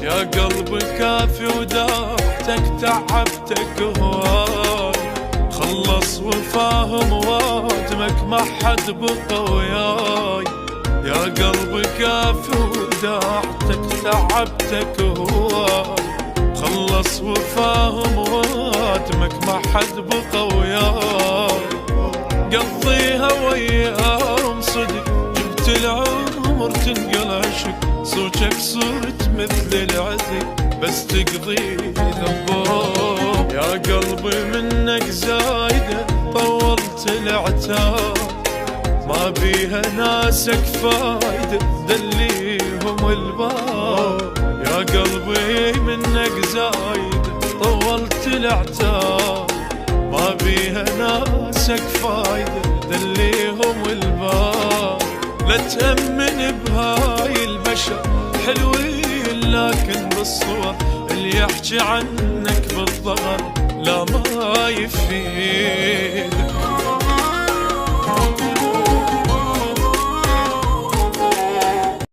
يا قلب كافي وداعتك تعبتك هواي، خلص وفاهم وادمك ما حد بقى وياي. يا قلب كافي وداعتك تعبتك هواي، خلص وفاهم وادمك ما حد بقى وياي. قضيها وياهم صدق جبت العمر تنقل عشق، صوتك صرت مثل العذق بس تقضي ذنبهم. يا قلبي منك زايدة طولت العتاب، ما بيها ناسك فايدة دليهم الباب. يا قلبي منك زايدة طولت العتاب، ما بيها ناسك فايدة دليهم الباب. لا تأمن بهاي البشر حلوين لكن بالصور اللي يحكي عنك بالظهر لا ما يفيد.